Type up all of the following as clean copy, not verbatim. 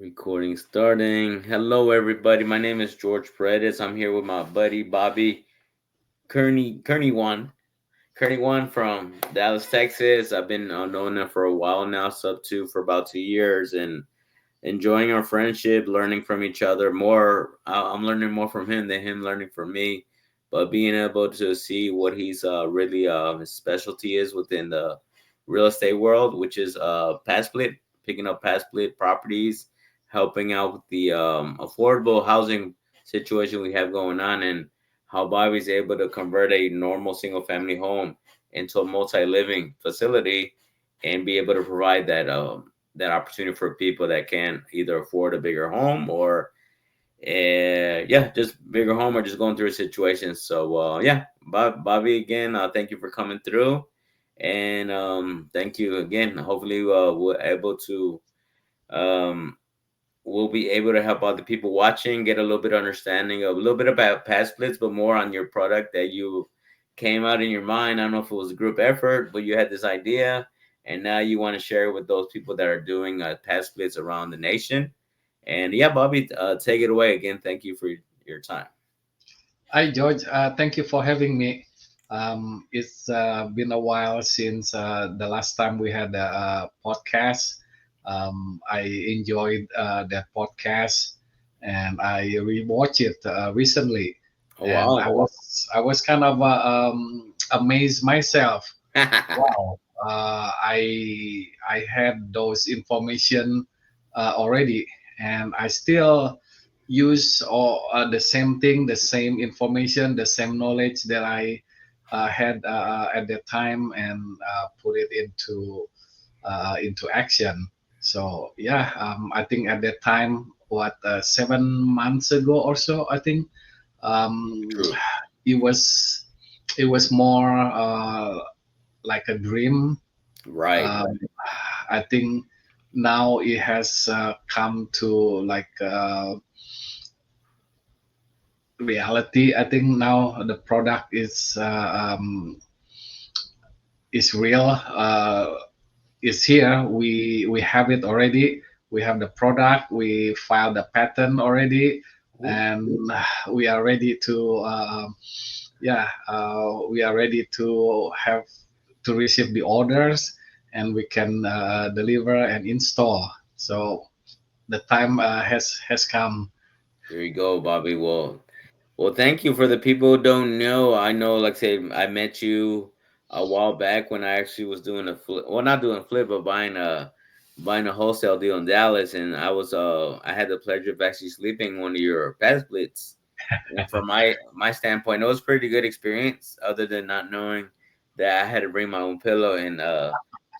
Recording starting. Hello, everybody. My name is George Paredes. I'm here with my buddy Bobby Kearney one from Dallas, Texas. I've been knowing him for a while now, sub two for about 2 years, and enjoying our friendship, learning from each other more. I'm learning more from him than him learning from me. But being able to see what he's really his specialty is within the real estate world, which is pad split, picking up pad split properties, helping out with the affordable housing situation we have going on, and how Bobby's able to convert a normal single family home into a multi living facility and be able to provide that opportunity for people that can either afford a bigger home or yeah, just bigger home or just going through a situation. So yeah, Bobby again, thank you for coming through, and thank you again. Hopefully, we're able to um, we'll be able to help other people watching get a little bit of understanding of a little bit about past splits, but more on your product that you came out in your mind. I don't know if it was a group effort, but you had this idea, and now you want to share it with those people that are doing past splits around the nation. And yeah, Bobby, take it away again. Thank you for your time. Hi, George. Thank you for having me. It's been a while since the last time we had a podcast. I enjoyed that podcast, and I rewatched it recently, Oh and wow. I was kind of amazed myself. Wow, I had those information already, and I still use the same thing, the same information, the same knowledge that I had at that time, and put it into action. So yeah, I think at that time, 7 months ago or so, I think um, True. it was it was more like a dream. Right. um, I think now it has come to like reality. I think now the product is real. Is here. We have it already. We have the product. We filed the patent already, Ooh. and we are ready to we are ready to have to receive the orders, and we can deliver and install. So the time has come. There you go, Bobby. Well, thank you. For the people who don't know, I know, like say, I met you a while back when I actually was doing a flip. Well, not doing a flip, but buying a wholesale deal in Dallas, and I had the pleasure of actually sleeping one of your past splits. And from my standpoint, it was a pretty good experience. Other than not knowing that I had to bring my own pillow and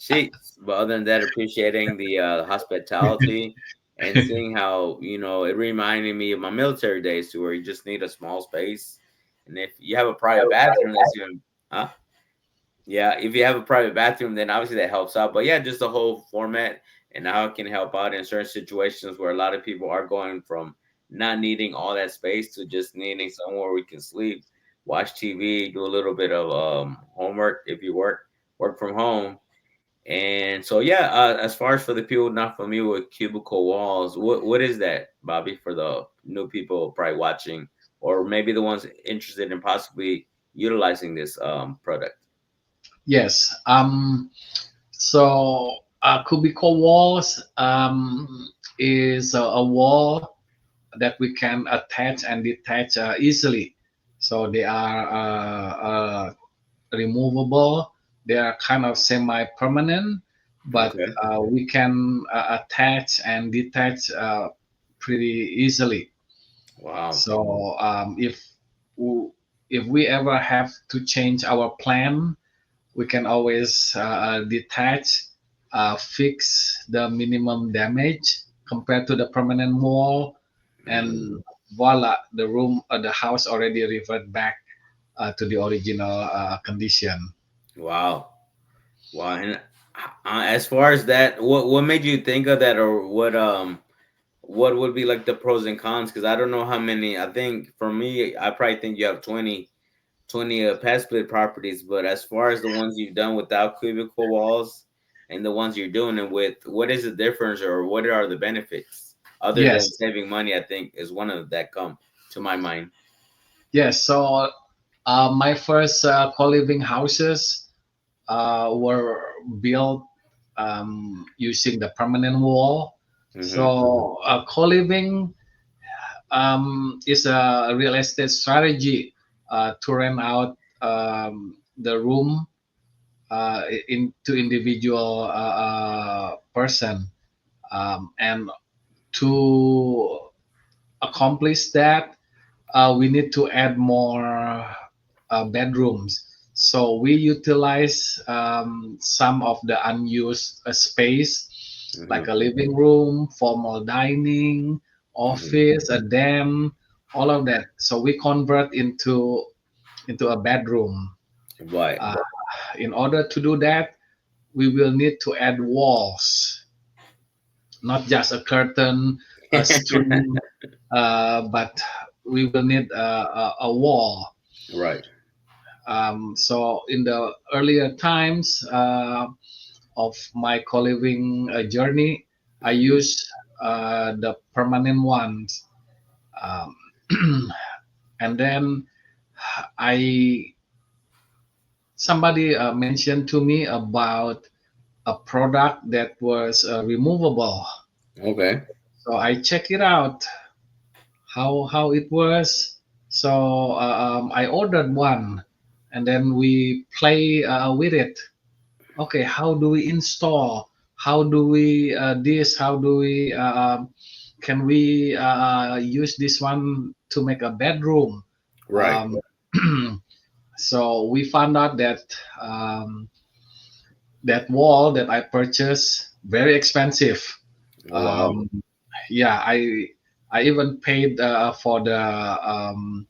sheets, but other than that, appreciating the hospitality and seeing how it reminded me of my military days, to where you just need a small space, and if you have a private bathroom, that's even huh? Yeah, if you have a private bathroom, then obviously that helps out. But yeah, just the whole format and how it can help out in certain situations where a lot of people are going from not needing all that space to just needing somewhere we can sleep, watch TV, do a little bit of homework if you work from home. And so yeah, as far as for the people not familiar with Cubicle Walls, what is that, Bobby, for the new people probably watching, or maybe the ones interested in possibly utilizing this product? Yes. So cubicle walls is a wall that we can attach and detach easily. So they are removable. They are kind of semi-permanent, but Okay. we can attach and detach pretty easily. Wow. So w- if we ever have to change our plan, we can always detach, fix the minimum damage compared to the permanent wall, and Mm, voila, the house already revert back to the original condition. wow. Wow. And as far as that, what made you think of that, or what would be like the pros and cons? Because I don't know how many. I think for me, I probably think you have 20 past split properties. But as far as the ones you've done without cubicle walls and the ones you're doing it with, what is the difference, or what are the benefits other than Yes, saving money, I think is one of that come to my mind. yes. So my first co-living houses were built using the permanent wall. Hmm. So co-living is a real estate strategy to rent out the room to individual person, and to accomplish that, we need to add more bedrooms. So we utilize some of the unused space, like Hmm. a living room, formal dining, Hmm. office, a den, all of that. So we convert into a bedroom. Right. Uh, in order to do that, we will need to add walls, not just a curtain, a string, but we will need a wall. Right. So in the earlier times of my co-living journey, I Hmm. used the permanent ones, um, and then I somebody mentioned to me about a product that was removable. Okay. So I check it out how it was. So I ordered one, and then we play with it. Okay, how do we install? How do we this? How do we can we use this one to make a bedroom? Right. Um, so we found out that um, that wall that I purchased very expensive. Wow. Um, yeah, I even paid for the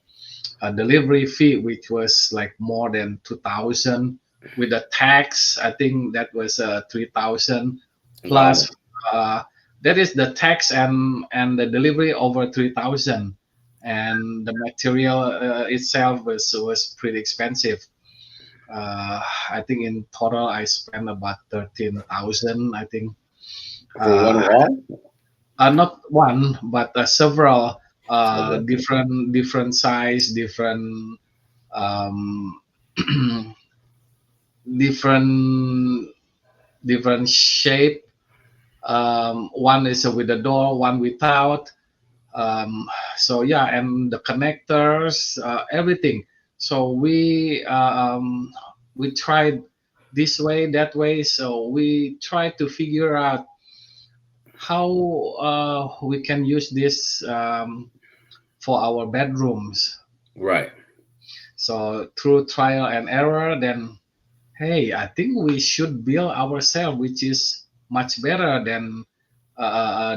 delivery fee, which was like more than 2,000. With the tax, I think that was 3,000 Wow. plus. Uh, that is the tax and the delivery over 3,000, and the material itself was pretty expensive. I think in total I spent about 13,000. I think. For one Uh, wall. Not one, but several Okay. different size, different um, different different shape. One is with a door, one without. Um, so yeah, and the connectors, everything. So we tried this way, that way. So we try to figure out how we can use this for our bedrooms. Right. So through trial and error, then hey, I think we should build ourselves, which is much better than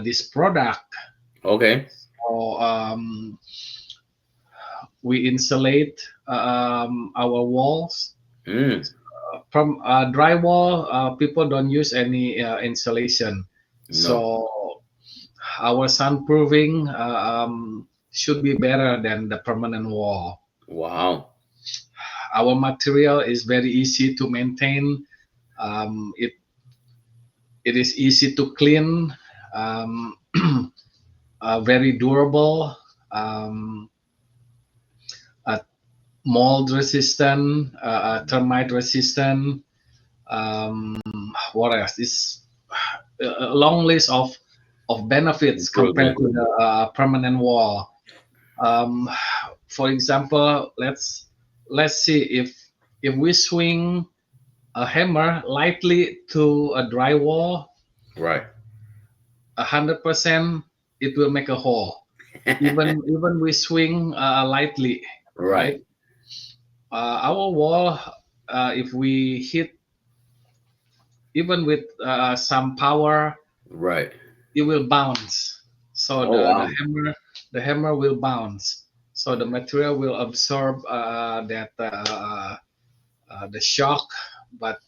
this product. Okay. So we insulate our walls Mm. from drywall. People don't use any insulation, No. so our soundproofing should be better than the permanent wall. Wow. Our material is very easy to maintain. It is easy to clean, um, very durable, um, uh, mold resistant, termite resistant. What else? It's a long list of benefits compared Improvement. to the permanent wall. Um, for example, let's see if we swing a hammer lightly to a drywall, Right. 100% it will make a hole. Even we swing lightly, Right. right? Our wall, if we hit even with some power, Right. it will bounce. So Oh wow. the hammer will bounce. So the material will absorb that the shock, but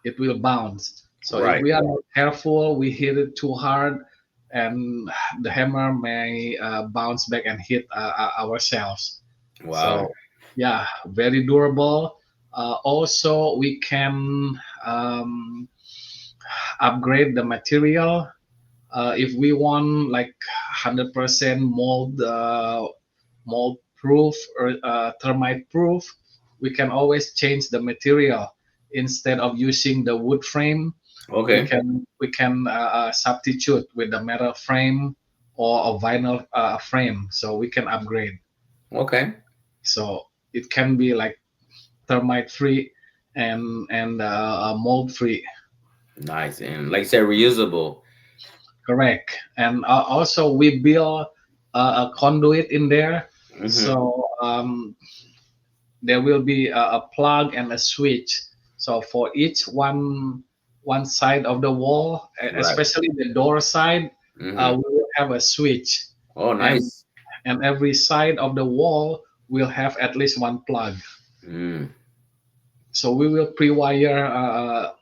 it will bounce. So if Right. we are not careful, we hit it too hard, and the hammer may bounce back and hit ourselves. Wow. So yeah, very durable. Also, we can um, upgrade the material if we want, like 100% mold proof or termite proof, we can always change the material. Instead of using the wood frame, Okay. we can substitute with the metal frame or a vinyl frame, so we can upgrade. Okay. So it can be like termite free and mold free. Nice. And like you said, reusable. Correct. And also we build a conduit in there, Mm-hmm. so there will be a plug and a switch. So for each one side of the wall, Right. especially the door side, Mm-hmm. we will have a switch, Oh, and nice. every side of the wall will have at least one plug. Mm. So we will pre-wire.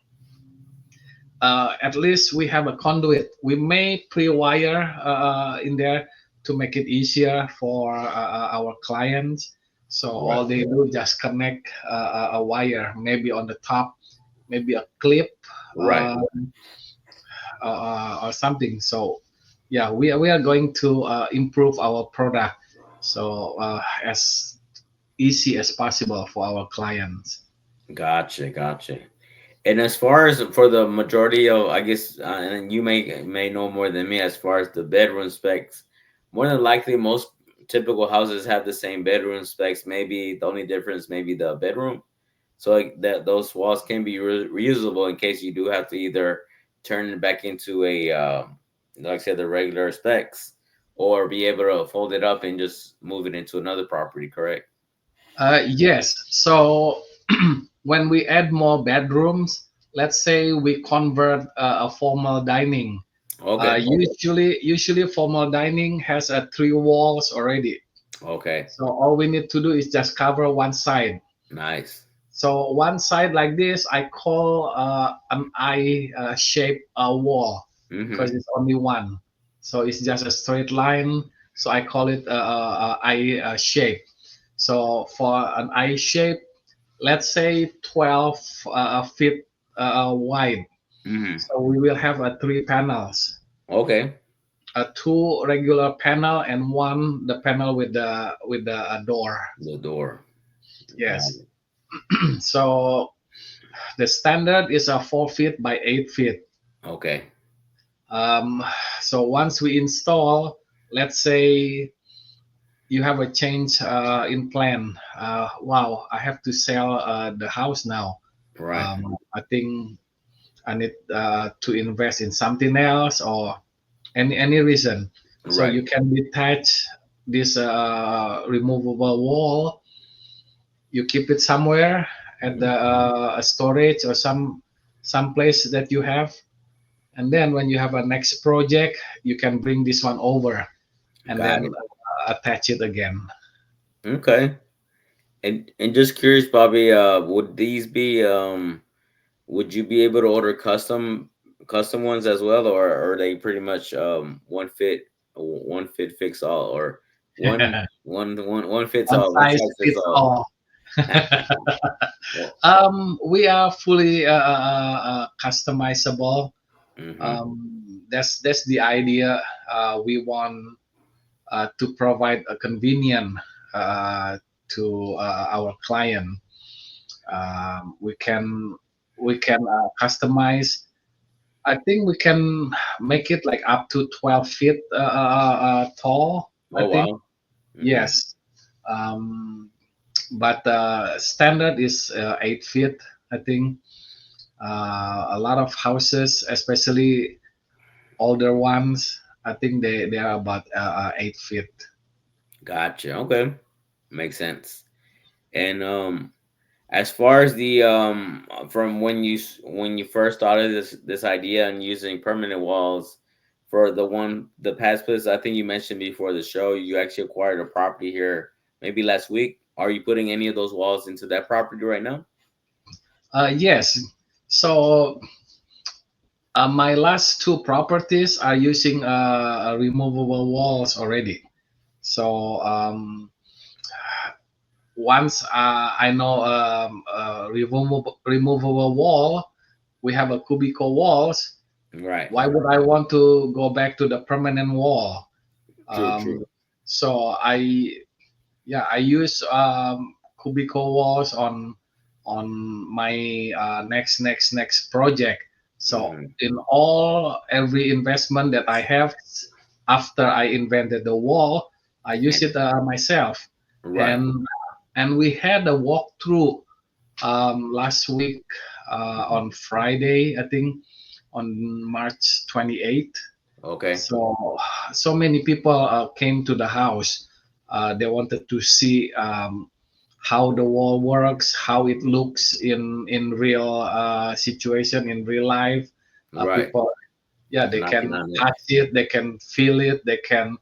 At least we have a conduit. We may pre-wire in there to make it easier for our clients. So Right. all they do just connect a wire, maybe on the top, maybe a clip Right. or something. So yeah, we are going to improve our product so as easy as possible for our clients. Gotcha. Gotcha. And as far as for the majority of, I guess, and you may know more than me as far as the bedroom specs. More than likely, most typical houses have the same bedroom specs. Maybe the only difference, maybe the bedroom. So like that, those walls can be reusable in case you do have to either turn it back into a, like I said, the regular specs, or be able to fold it up and just move it into another property. Correct. Yes. So when we add more bedrooms, let's say we convert a formal dining. Okay. Usually formal dining has three walls already. Okay. So all we need to do is just cover one side. Nice. So one side like this, I call an I shape wall because Mm-hmm. it's only one. So it's just a straight line. So I call it I shape. So for an I shape, let's say 12 feet wide. Mm-hmm. So we will have three panels, Okay. two regular panel and one the panel with the door. The door. Got Yes. it. So the standard is a 4 feet by 8 feet. Okay. Um, so once we install, let's say you have a change in plan. Wow, I have to sell the house now. Right. I think I need to invest in something else or any reason. So Right. you can detach this removable wall. You keep it somewhere at the Mhm. storage or some place that you have, and then when you have a next project, you can bring this one over and Got then it. attach it again. Okay. And just curious, Bobby, would these be would you be able to order custom ones as well, or are they pretty much one fit fix all, or one fits One all, one size size fits fits all? all. Well, We are fully customizable. mm-hmm. That's the idea. We want to provide a convenient to our client. We can customize. I think we can make it like up to 12 feet tall. I Oh think wow. Mm-hmm. yes. But standard is 8 feet. I think a lot of houses, especially older ones, I think they are about 8 feet. Gotcha. Okay, makes sense. And as far as the from when you first started this idea and using permanent walls for the past place, I think you mentioned before the show, you actually acquired a property here maybe last week. Are you putting any of those walls into that property right now? Yes. So my last two properties are using removable walls already. So once I know removable wall, we have a cubicle walls. Right. Why would I want to go back to the permanent wall? True, Um, true. so I use Cubico Walls on my next project. So Hmm. in all every investment that I have after I invented the wall, I use it myself, Right. and we had a walkthrough last week Mhm. on Friday, I think on March 28th. Okay. So many people came to the house. They wanted to see how the wall works, how it looks in real situation, in real life. Right. People, yeah, they Knocking can on it. touch it, they can feel it, they can,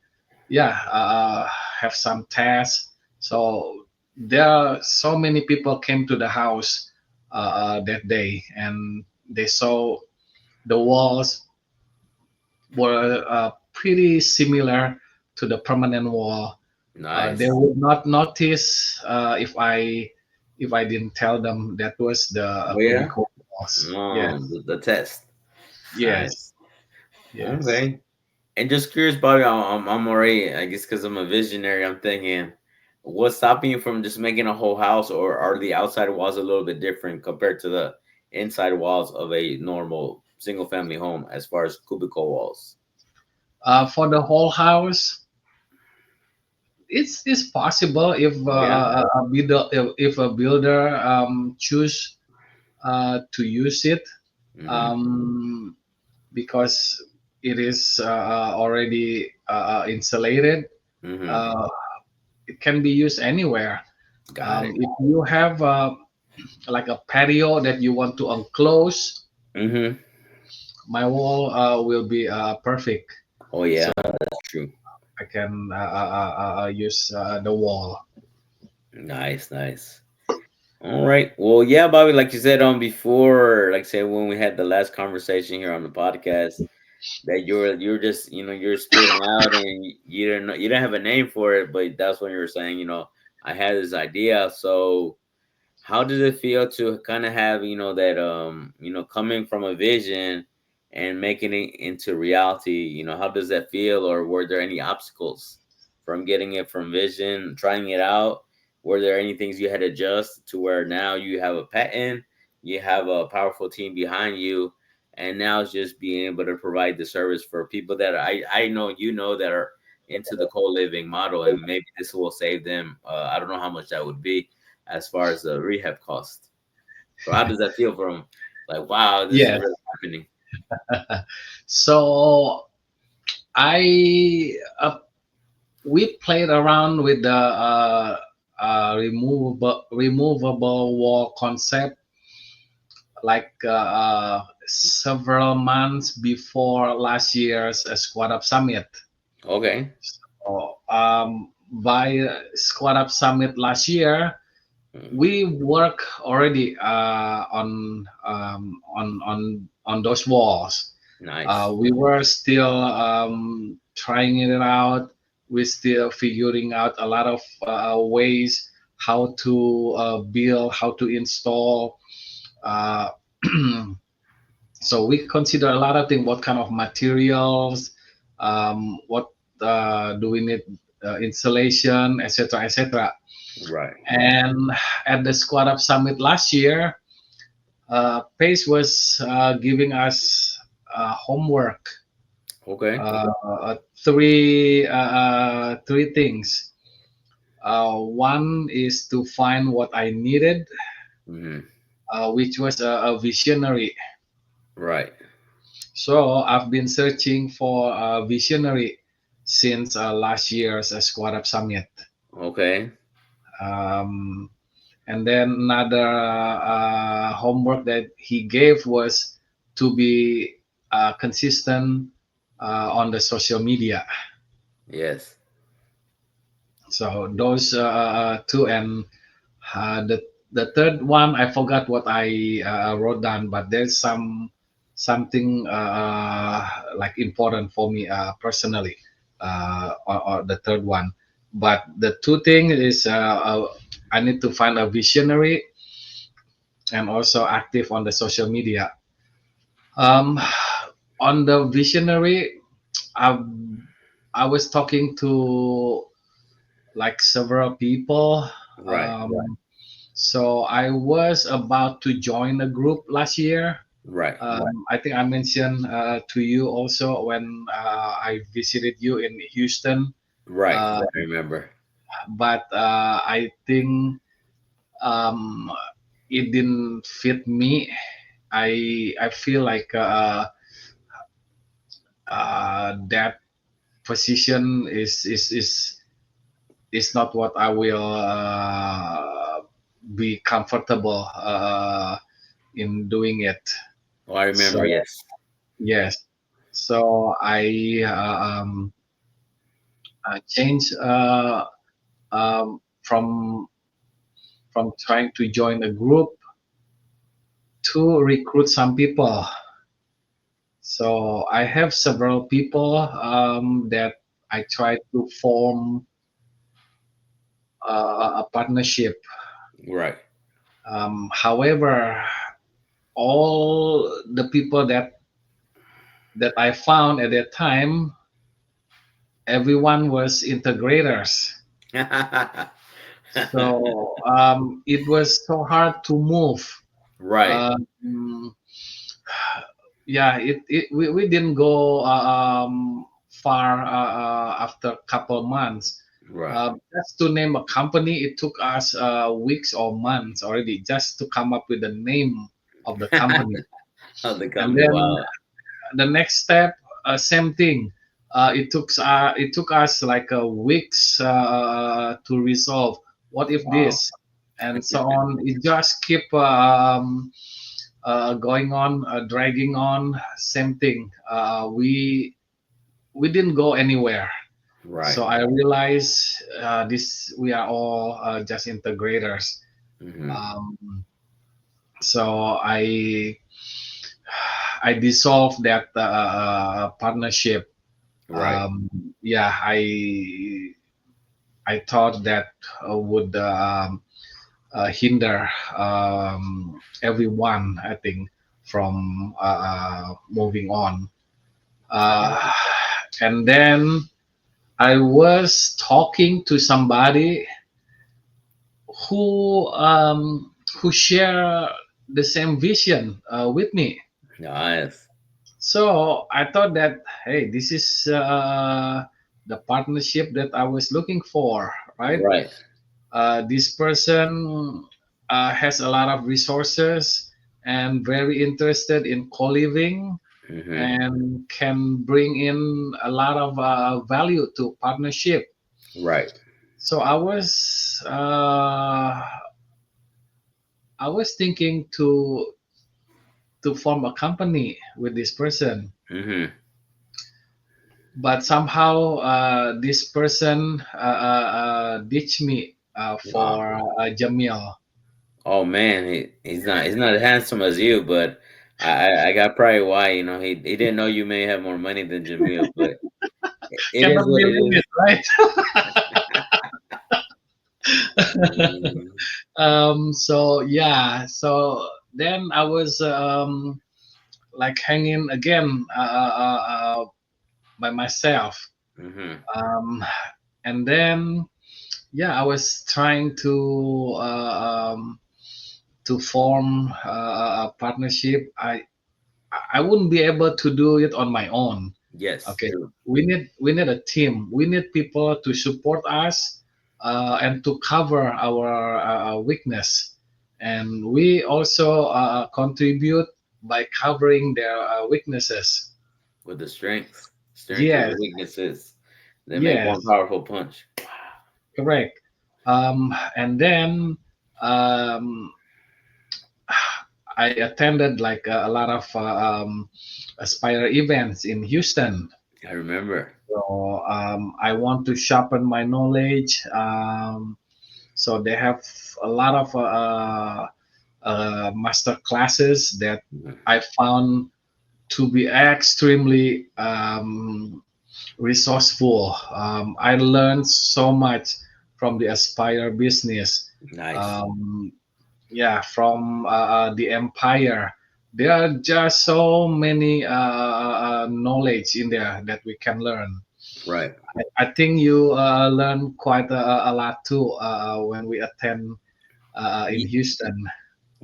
yeah, have some tests. So there are so many people came to the house that day, and they saw the walls were pretty similar to the permanent wall. They Nice. would not notice if I didn't tell them that was the Oh yeah. cubicle walls. No, Yes, the test. yes, Nice. yes. Okay. And just curious, Bobby, I'm already, I guess, because I'm a visionary. I'm thinking, what's stopping you from just making a whole house, or are the outside walls a little bit different compared to the inside walls of a normal single family home as far as cubicle walls? For the whole house, it's possible if Oh yeah. if a builder choose to use it, Mm-hmm. um, because it is already insulated. Mm-hmm. Uh, it can be used anywhere. Got it. If you have like a patio that you want to enclose, Mm-hmm. my wall will be perfect. Oh So yeah, that's true. I can use the wall. Nice, nice. All right. Well, yeah, Bobby, like you said before, like say when we had the last conversation here on the podcast, that you're just you're spitting out and you didn't have a name for it, but that's when you were saying I had this idea. So how does it feel to kind of have that coming from a vision and making it into reality? How does that feel, or were there any obstacles from getting it from vision, trying it out? Were there any things you had to adjust to where now you have a patent, you have a powerful team behind you, and now it's just being able to provide the service for people that I know that are into the co-living model, and maybe this will save them. I don't know how much that would be as far as the rehab cost. So how does that feel from like, wow, this is Yes. really happening? So I we played around with the removable wall concept like several months before last year's Squad Up Summit. Okay. So, by Squad Up Summit last year, Mm, we work already on those walls. nice. We were still trying it out. We're still figuring out a lot of ways how to build, how to install. Uh, so we consider a lot of things. What kind of materials? What do we need? Insulation, etc., etc. Right. And at the Squad Up Summit last year, Pace was giving us homework, Okay. three things. One is to find what I needed, Hmm. which was a visionary. Right. So I've been searching for a visionary since last year's Squad Up Summit. Okay. Um, and then another homework that he gave was to be consistent on the social media. Yes. So those two, and the third one I forgot what I wrote down, but there's something like important for me personally, or the third one. But the two things is I need to find a visionary and also active on the social media. Um, on the visionary, I've I was talking to like several people. Right. So I was about to join a group last year. Right. I think I mentioned to you also when I visited you in Houston. Right. Uh, I remember. but I think um, it didn't fit me. I feel like that position is not what I will be comfortable in doing it. Oh, I remember. So Yes. yes, so I changed from trying to join a group to recruit some people. So I have several people that I try to form a partnership. Right. However, all the people that I found at that time, everyone was integrators. So it was so hard to move. Right. Um, yeah, we didn't go far after a couple of months. Right. Just to name a company, it took us weeks or months already just to come up with the name of the company. Of the And company. then Wow. the next step, same thing. It took us like a weeks to resolve. What if Wow. this, and so on. It just keep going on, dragging on. Same thing. We didn't go anywhere. Right. So I realized this we are all just integrators. Hmm. Um, so I dissolved that partnership. Right. Um, yeah, I thought that would hinder everyone, I think, from moving on. Uh, and then I was talking to somebody who share the same vision with me. Nice. So I thought that, hey, this is the partnership that I was looking for, right? Right. This person has a lot of resources and very interested in co-living Hmm. and can bring in a lot of value to partnership. Right. So I was thinking to form a company with this person, Hmm. but somehow this person ditched me Wow. for Jamil. Oh man, he's not as handsome as you, but I got probably why. He didn't know you may have more money than Jamil, but it is Cannot what it believe is. it, right? Mm. So yeah, so then I was like hanging again by myself, Mhm. um, and then yeah, I was trying to form a partnership. I wouldn't be able to do it on my own. Yes, Okay, true. we need a team. We need people to support us and to cover our weakness, and we also contribute by covering their weaknesses. With the strength with Yes, the weaknesses, they make one yes, powerful punch. correct. And then um, I attended like a lot of Aspire events in Houston. I remember. So I want to sharpen my knowledge. So they have a lot of master classes that Mhm. I found to be extremely resourceful. I learned so much from the Aspire business. Nice. Um, yeah, from the Empire. There are just so many knowledge in there that we can learn. Right. I think you learn quite a lot too when we attend in Houston.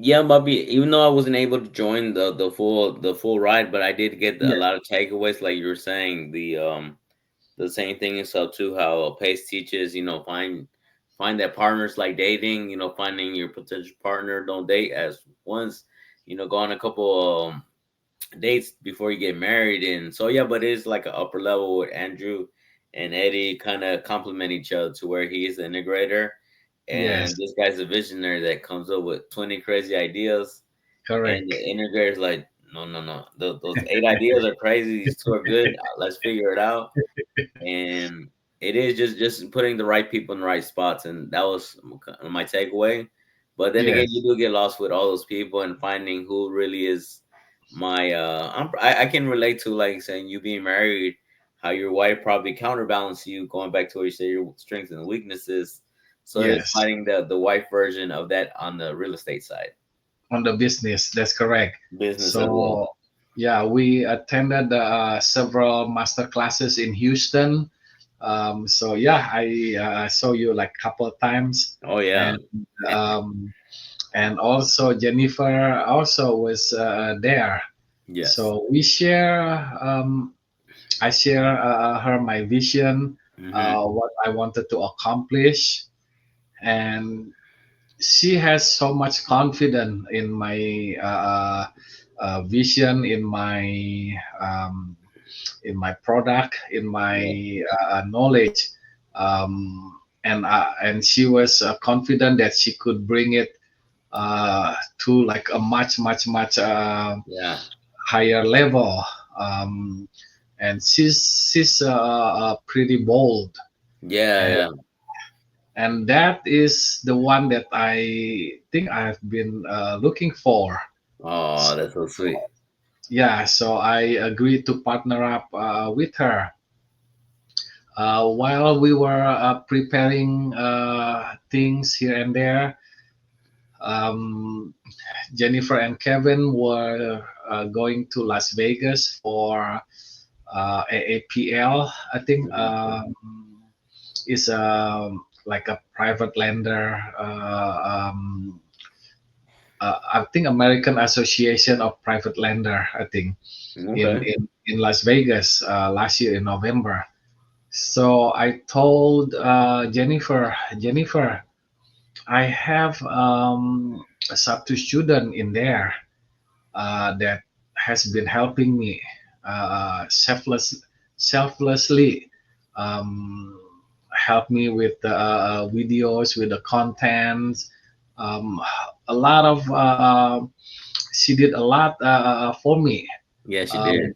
Yeah, Bobby. Even though I wasn't able to join the full ride, but I did get a Yeah. lot of takeaways, like you were saying. The same thing is up too. How Pace teaches, find that partners like dating. Finding your potential partner. Don't date as once. Go on a couple dates before you get married, and so yeah. But it's like an upper level with Andrew and Eddie, kind of complement each other to where he's the integrator, Yes. and this guy's a visionary that comes up with 20 crazy ideas, and Correct. the integrator's like, no, no, no, those 8 ideas are crazy. These two are good. Let's figure it out. And it is just putting the right people in the right spots, and that was my takeaway. But then again, you Yes. do get lost with all those people and finding who really is my I can relate to, like saying you being married, how your wife probably counterbalance you, going back to what you say, your strengths and weaknesses. So it's Yes. finding the wife version of that on the real estate side, On the business, that's correct. business as well. So yeah, we attended several master classes in Houston. So yeah, I saw you like couple of times, Oh yeah. and um, and also Jennifer also was there. Yes. So we share. I share her my vision, Mm-hmm. what I wanted to accomplish, and she has so much confidence in my vision, um, in my product, in Yeah. my knowledge, and she was confident that she could bring it to like a much Yeah. higher level. Um, and she's pretty bold, Yeah. and Yeah. that is the one that I think I've been looking for. Oh, So, that's so sweet. yeah, so I agreed to partner up with her. While we were preparing things here and there, um, Jennifer and Kevin were going to Las Vegas for AAPL. I think is like a private lender. I think American Association of Private Lender. I think Okay. in Las Vegas last year in November. So I told Jennifer, I have a sub student in there that has been helping me selflessly, um, help me with the videos, with the contents. Um, a lot of she did a lot for me. Yeah, she Um, did.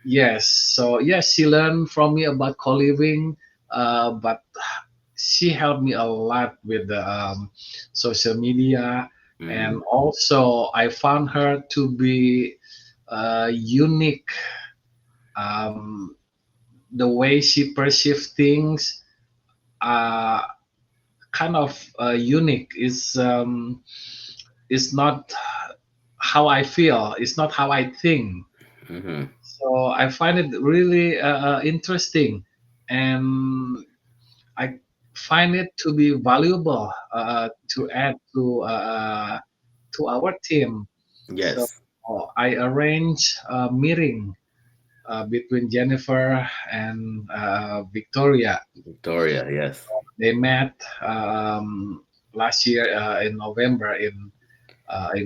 yes, so yes, she learned from me about co-living, but she helped me a lot with the social media, Mm-hmm. and also I found her to be unique. Um, the way she perceives things, uh, kind of unique. Is not how I feel. It's not how I think. Mm-hmm. So I find it really interesting, and I find it to be valuable to add to our team. So Yes. I arrange a meeting between Jennifer and Victoria. Victoria, yes. They met last year in November in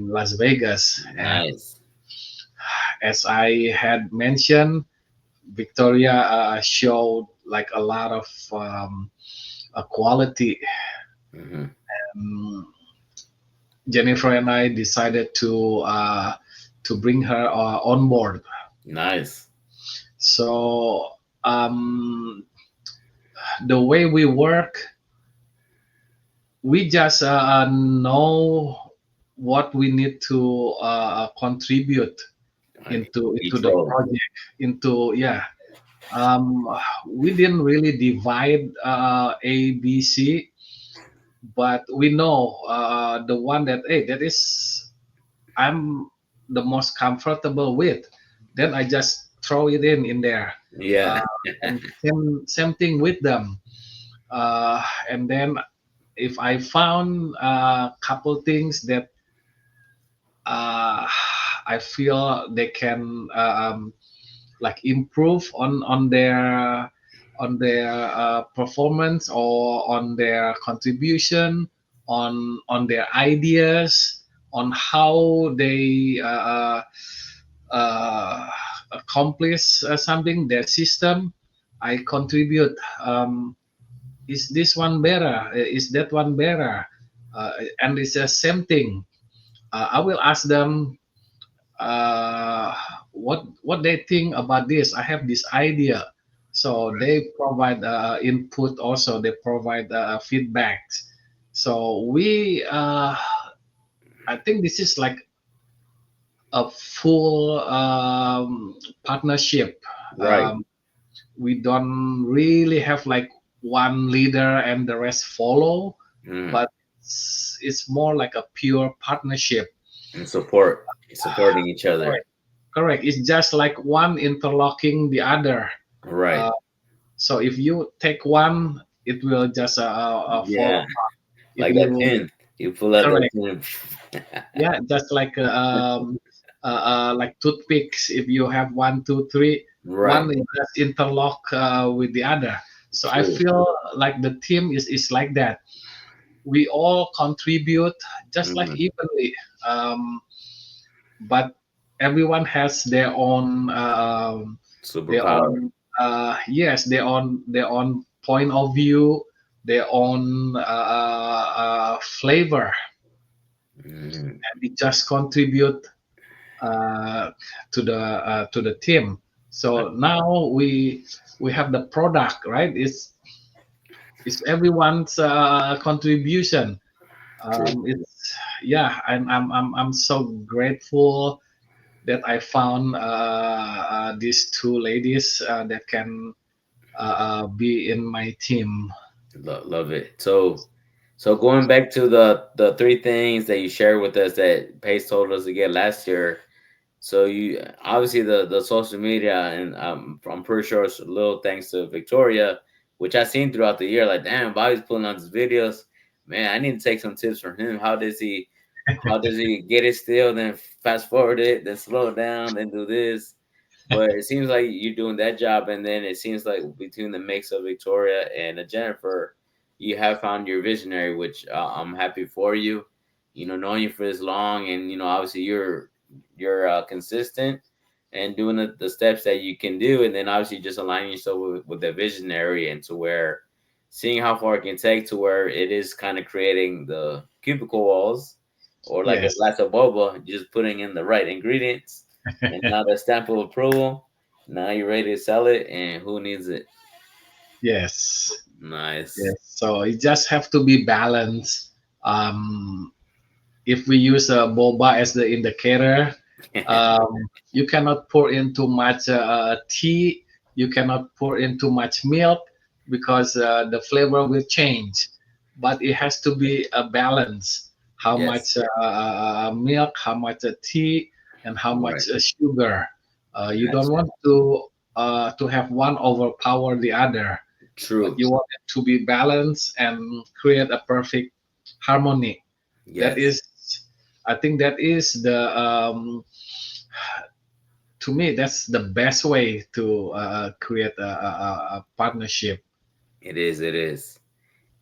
Las Vegas, and Nice. as I had mentioned, Victoria showed like a lot of quality. Mm-hmm. Um, Jennifer and I decided to bring her on board. Nice. So the way we work, we just know what we need to contribute Like into each the role. project. Into yeah, um, we didn't really divide A, B, C, but we know the one that hey that is I'm the most comfortable with. Then I just throw it in there. Yeah. uh, and same thing with them. And then if I found a couple things that uh, I feel they can like improve on their performance or on their contribution, on their ideas, on how they uh, accomplish something, their system. I contribute. Is this one better? Is that one better? And it's the same thing. I will ask them uh, what they think about this. I have this idea, so they provide input. Also, they provide feedbacks. So I think this is like a full partnership. Right. Um, we don't really have like one leader and the rest follow, Mm. but it's more like a pure partnership. And supporting each other. Correct. Correct. It's just like one interlocking the other. Right. Uh, so if you take one, it will just fall Yeah. apart. If Like that you pin. You pull out that correct, pin. yeah, just like toothpicks. If you have one, two, three, Right. one is just interlock with the other. So I True. feel like the team is like that. We all contribute just like Mm. evenly. But everyone has their Superpower. own yes, their own point of view, their own flavor, Mm. and we just contribute uh, to the team. So now we have the product, right? It's everyone's contribution. True. It's yeah, I'm so grateful that I found these two ladies that can be in my team. Love it. So going back to the three things that you shared with us that Pace told us to get last year. So you obviously the social media, and I'm pretty sure it's a little thanks to Victoria, which I seen throughout the year. Like, damn, Bobby's putting out these videos. Man, I need to take some tips from him. How does he get it still, then fast forward it, then slow it down, then do this? But it seems like you're doing that job, and then it seems like between the mix of Victoria and Jennifer, you have found your visionary, which I'm happy for you. Knowing you for this long, and obviously you're consistent and doing the steps that you can do, and then obviously just aligning yourself with the visionary, and to where seeing how far it can take to where it is kind of creating the cubicle walls, or like a Yes, glass of boba, just putting in the right ingredients, and now the stamp of approval. Now you're ready to sell it, and who needs it? yes, Nice. yes. So it just have to be balanced. Um, if we use a boba as the indicator, you cannot pour in too much tea. You cannot pour in too much milk because the flavor will change. But it has to be a balance. How Yes. much milk, how much tea, and how Right. much sugar. You don't Gotcha. want to have one overpower the other, but True. you want it to be balanced and create a perfect harmony. That Yes. is, I think that is to me, that's the best way to create a partnership. It is. It is.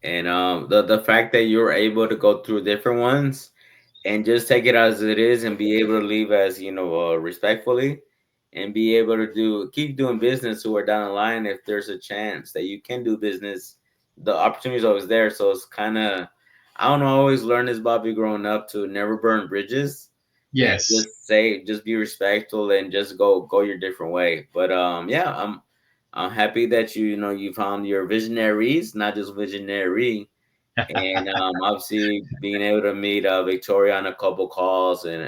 And the fact that you're able to go through different ones and just take it as it is, and be able to leave as respectfully, and be able to keep doing business, who are down the line, if there's a chance that you can do business, the opportunity is always there. So it's kind of, I don't know, I always learned this, Bobby, growing up, to never burn bridges, and Yes, just be respectful, and just go your different way. But yeah, I'm happy that you found your visionaries, not just visionary. And obviously being able to meet Victoria on a couple calls, and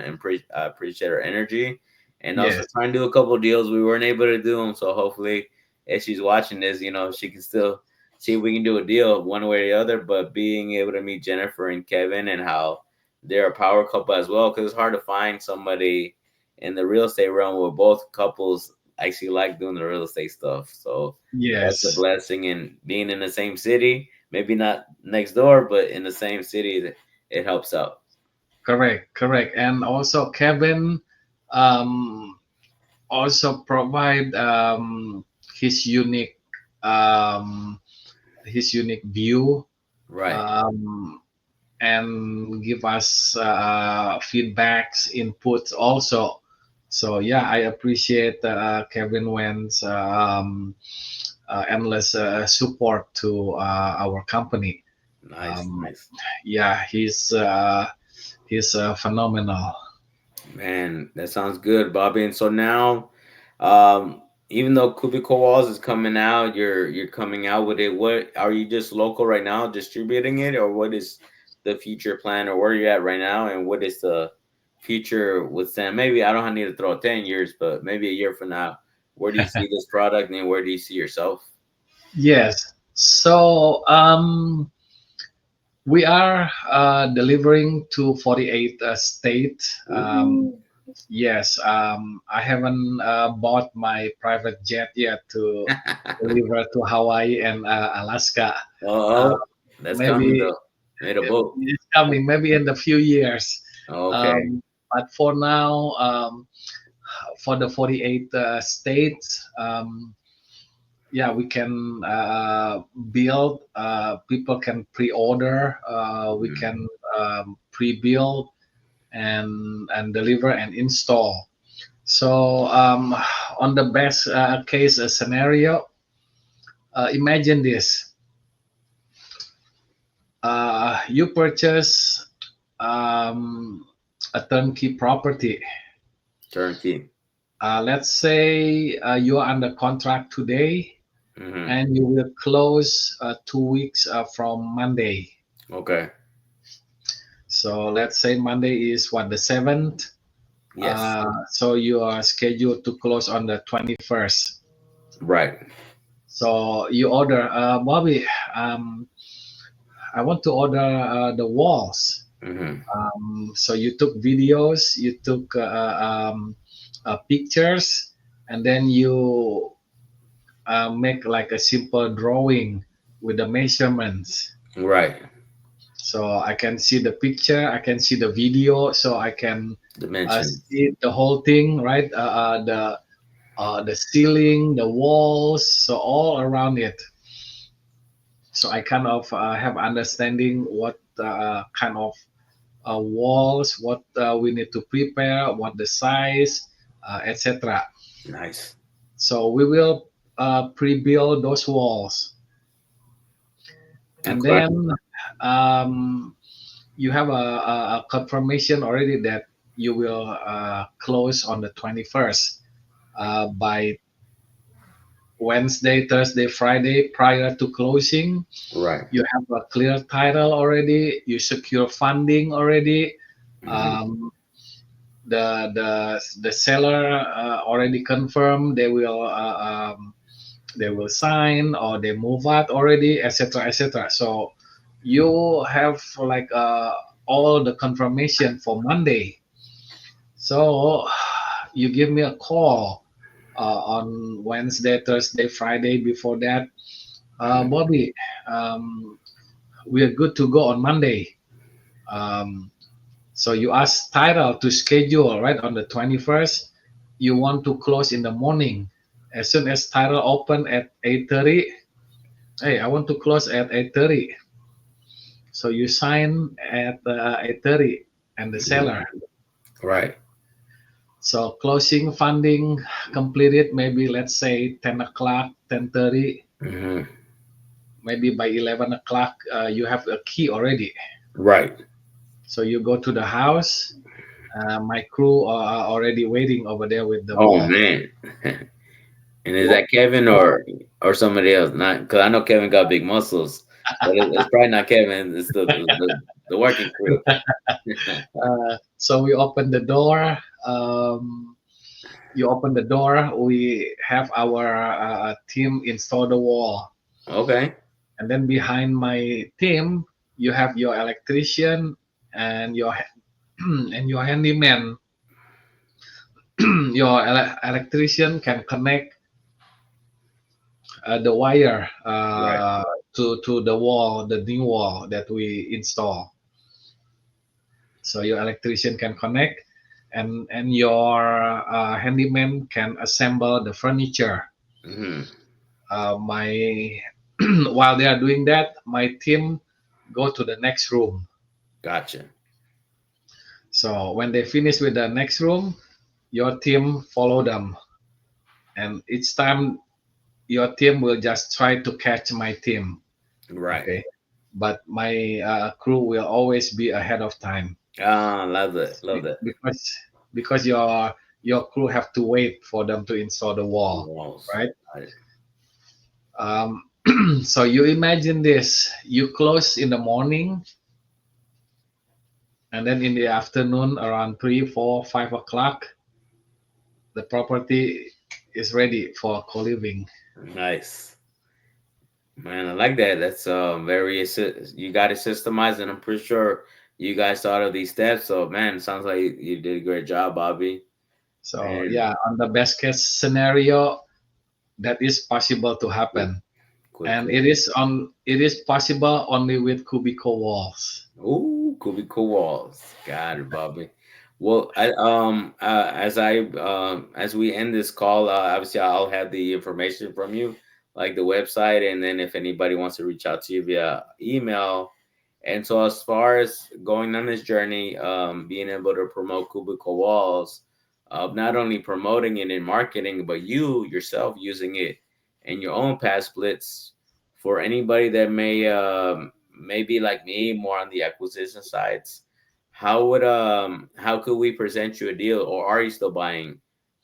appreciate her energy, and also yes, trying to do a couple deals we weren't able to do them. So hopefully, if she's watching this, she can still see if we can do a deal one way or the other. But being able to meet Jennifer and Kevin, and how they're a power couple as well, because it's hard to find somebody in the real estate realm with both couples actually like doing the real estate stuff. So that's a Yes, blessing. And being in the same city, maybe not next door, but in the same city, it helps out. correct, correct. And also Kevin um, also provide his unique um, his unique view, Right. um, and give us feedbacks, inputs also. So yeah, I appreciate Kevin Wen's endless support to our company. Nice, Um, nice. yeah, he's phenomenal. Man, that sounds good, Bobby. And so now, even though Cubico Walls is coming out, you're coming out with it. What are you just local right now, distributing it, or what is the future plan, or where you at right now, and what is the future with Sam? Maybe I don't need to throw 10 years, but maybe a year from now, where do you see this product, and where do you see yourself? Yes. So we are delivering to 48 states. Ooh. Yes, I haven't bought my private jet yet to deliver to Hawaii and Alaska. Uh, Oh, that's coming maybe though. Made a boat. it's coming, maybe in a few years. Okay. Um, but for now, for the 48 states, yeah, we can build. People can pre-order. We Mm. can pre-build and deliver and install. So on the best case scenario, imagine this: you purchase um, a turnkey property. Turnkey. Let's say you are under contract today, Hmm. and you will close 2 weeks from Monday. Okay. So let's say Monday is what, the 7th. Yes. So you are scheduled to close on the 21st. Right. So you order, Bobby. I want to order the walls. Hmm. So you took videos, you took pictures, and then you make like a simple drawing with the measurements. Right. So I can see the picture, I can see the video, so I can Dimensions. see the whole thing, right? The ceiling, the walls, so all around it. So I kind of have understanding what kind of walls, what we need to prepare, what the size, etc. Nice. So we will pre-build those walls, and Okay. then um, you have a confirmation already that you will close on the 21st. By Wednesday, Thursday, Friday, prior to closing, Right. you have a clear title already. You secure funding already. Hmm. Um, the seller already confirmed they will sign or they move out already, etc., etc. So you have like all the confirmation for Monday. So you give me a call on Wednesday, Thursday, Friday. Before that, Bobby, um, we are good to go on Monday. Um, so you ask title to schedule right on the 21st. You want to close in the morning. As soon as title open at 8:30, hey, I want to close at 8:30. So you sign at 8:30 and the seller. Hmm. Right. So closing funding completed maybe let's say 10 o'clock, 10:30, Hmm. maybe by 11 o'clock you have a key already. Right. So you go to the house. My crew are already waiting over there with the Oh wall. man. And is You that Kevin or somebody else? Not because I know Kevin got big muscles, but it's probably not Kevin. It's the working crew. So we open the door. You open the door. We have our team install the wall, Okay. and then behind my team, you have your electrician and your and your handyman. your electrician can connect the wire Right. to the wall, the new wall that we install. So your electrician can connect, and your handyman can assemble the furniture. Hmm. My while they are doing that, my team go to the next room. Gotcha. So when they finish with the next room, your team follow them, and each time your team will just try to catch my team. Right. Okay, but my crew will always be ahead of time. Ah, love that. Love that. Because your crew have to wait for them to install the wall, Walls. right? Got it. um, so you imagine this: you close in the morning, and then in the afternoon around 3, 4, 5 o'clock, the property is ready for co-living. Nice. Man, I like that. That's you got it systemized, and I'm pretty sure you guys thought of these steps. So, man, sounds like you did a great job, Bobby. So And yeah, on the best case scenario, that is possible to quick, happen, and quickly. it is possible only with cubicle walls. Ooh, Cubico Walls. Got it, Bobby. Well, as we end this call, obviously I'll have the information from you, like the website, and then if anybody wants to reach out to you via email. And so, as far as going on this journey, being able to promote Cubicle Walls, not only promoting it in marketing, but you yourself using it in your own past splits for anybody that may be like me, more on the acquisition sides. How could we present you a deal, or are you still buying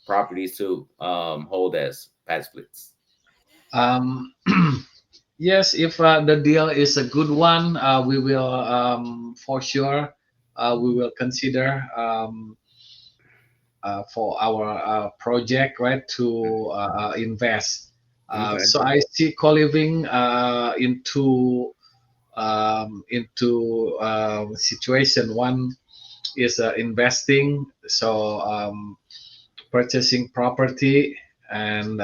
properties to hold as pad splits? Um, yes, if the deal is a good one, we will for sure we will consider for our project, right, to invest. Okay. So I see co-living into situation. One is investing, so purchasing property and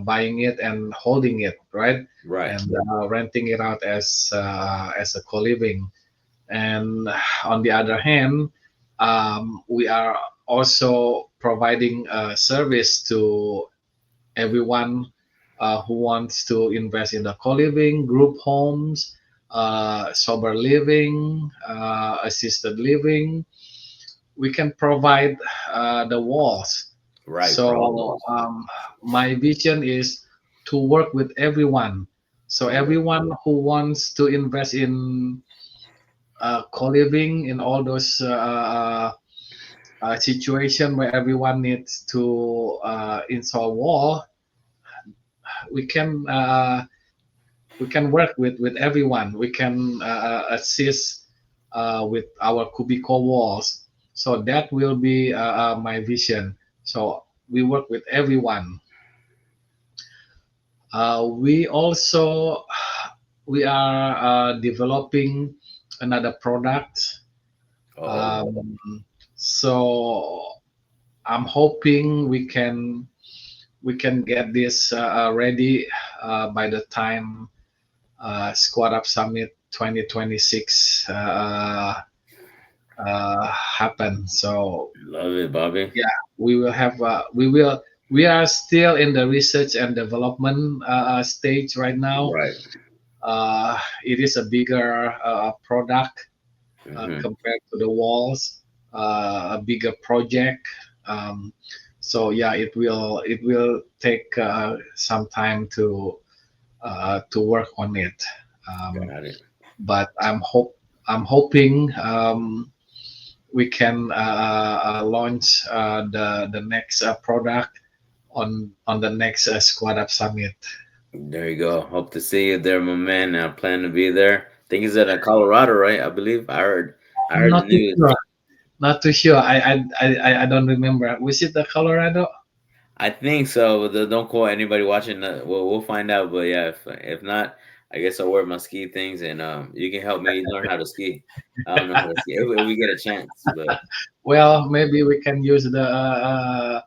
buying it and holding it, right, Right. and renting it out as a co-living. And on the other hand, we are also providing a service to everyone who wants to invest in the co-living, group homes, sober living, assisted living. We can provide the walls. Right. For all So those. my vision is to work with everyone. So Right. everyone who wants to invest in co-living, in all those situation where everyone needs to install wall, we can uh, we can work with everyone. We can assist with our cubicle walls. So that will be my vision. So we work with everyone. We also we are developing another product. Oh. Um, so I'm hoping we can get this ready by the time Squad Up Summit 2026 happen. So Love it, Bobby. yeah, we will have we are still in the research and development stage right now. Right. It is a bigger product Hmm. compared to the walls, a bigger project. Um, so yeah, it will take some time to work on it. Um, Got it. but I'm hoping we can launch the next product on the next Squad Up Summit. There you go. Hope to see you there, my man. I plan to be there. I think it's in Colorado, right? I believe I I'm heard the not too news. sure. Not too sure. I don't remember. Was it the Colorado? I think so. But don't quote anybody watching. We'll find out. But yeah, if not, I guess I'll wear my ski things, and you can help me learn how to ski. I don't know how to ski if we get a chance, but Well, maybe we can use the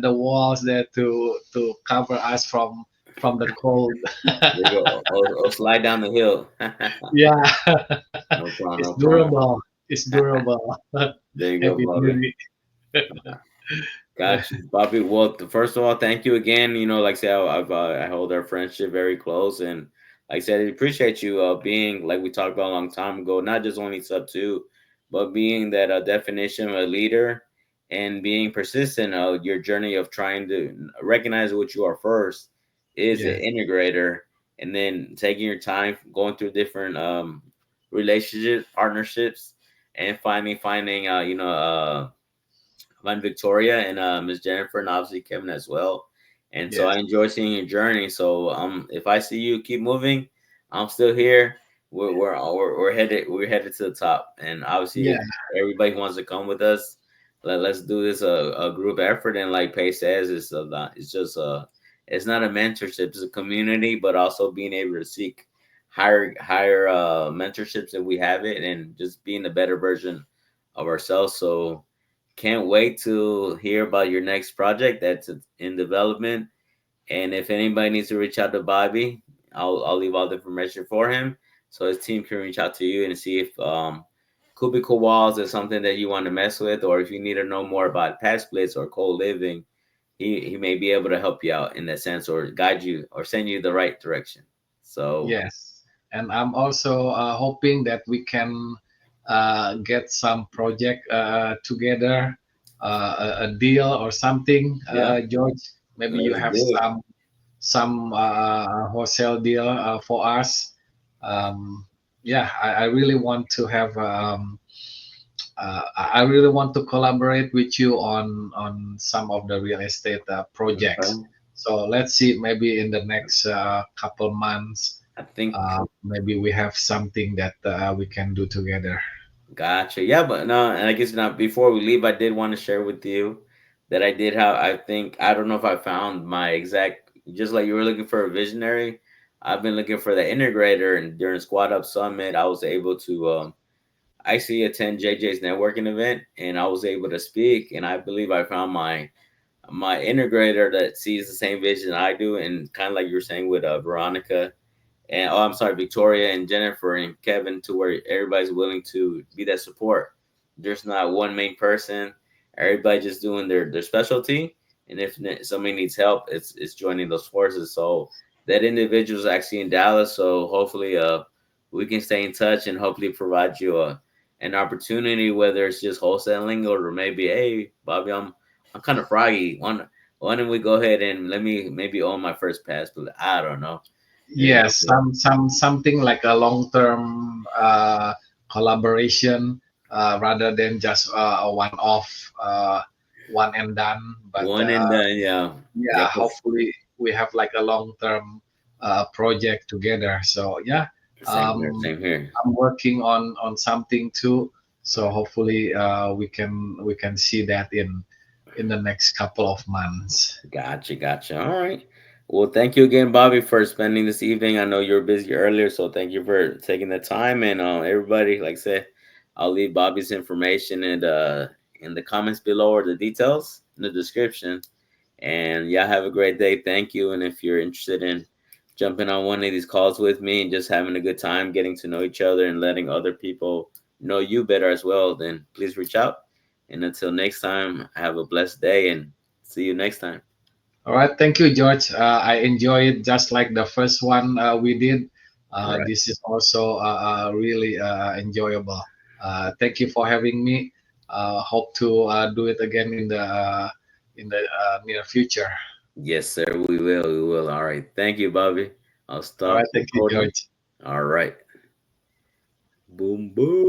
walls there to cover us from the cold. there you go. Or slide down the hill. Yeah, No problem, it's no problem. durable. It's durable. There you go, Heavy Bobby. duty. Got you, Bobby. Well, first of all, thank you again. Like I said, I hold our friendship very close, and like I said, I appreciate you being like we talked about a long time ago, not just only sub two, but being that definition of a leader and being persistent. Your journey of trying to recognize what you are first is an Yeah, integrator, and then taking your time, going through different relationships, partnerships, and finding Van Victoria and Miss Jennifer and obviously Kevin as well. And so I yes, enjoy seeing your journey. So if I see you keep moving, I'm still here. We're headed to the top. And obviously, yeah, if everybody wants to come with us, let's do this a group effort. And like Pace says, it's just it's not a mentorship, it's a community, but also being able to seek higher mentorships if we have it, and just being a better version of ourselves. So can't wait to hear about your next project that's in development. And if anybody needs to reach out to Bobby, I'll leave all the information for him so his team can reach out to you and see if Cubico Walls is something that you want to mess with, or if you need to know more about pad splits or co-living, he may be able to help you out in that sense, or guide you or send you the right direction. So yes. And I'm also hoping that we can get some project together, a deal or something. yeah, George, maybe you let's have do it. some wholesale deal for us. Yeah, I really want to have. I really want to collaborate with you on some of the real estate projects. Okay. So let's see, maybe in the next couple months, I think maybe we have something that we can do together. Gotcha. Yeah, but no, and I guess not. Before we leave, I did want to share with you that I did have. I think I don't know if I found my exact. Just like you were looking for a visionary, I've been looking for the integrator. And during Squad Up Summit, I was able to actually attend JJ's networking event, and I was able to speak. And I believe I found my integrator that sees the same vision I do, and kind of like you were saying with Veronica and I'm sorry, Victoria and Jennifer and Kevin, to where everybody's willing to be that support. There's not one main person. Everybody just doing their specialty, and if somebody needs help, it's joining those forces. So that individual is actually in Dallas. So hopefully, we can stay in touch and hopefully provide you an opportunity, whether it's just wholesaling or maybe, hey, Bobby, I'm kind of froggy. Why don't we go ahead and let me maybe own my first pass? But I don't know. Yes, something like a long-term collaboration rather than just a one-off, one and done. But One and done, yeah. yeah, Yeah, 'cause hopefully we have like a long-term project together. So yeah, same here, um, same here. I'm working on something too. So hopefully we can see that in the next couple of months. Gotcha, gotcha. All right. Well, thank you again, Bobby, for spending this evening. I know you were busy earlier, so thank you for taking the time. And everybody, like I said, I'll leave Bobby's information in the comments below or the details in the description. And yeah, have a great day. Thank you. And if you're interested in jumping on one of these calls with me and just having a good time, getting to know each other and letting other people know you better as well, then please reach out. And until next time, have a blessed day and see you next time. All right, thank you, George. I enjoy it just like the first one we did. All right. This is also really enjoyable. Thank you for having me. Hope to do it again in the near future. Yes, sir. We will. We will. All right. Thank you, Bobby. I'll All stop right, thank you, recording. George. All right. Boom, boom.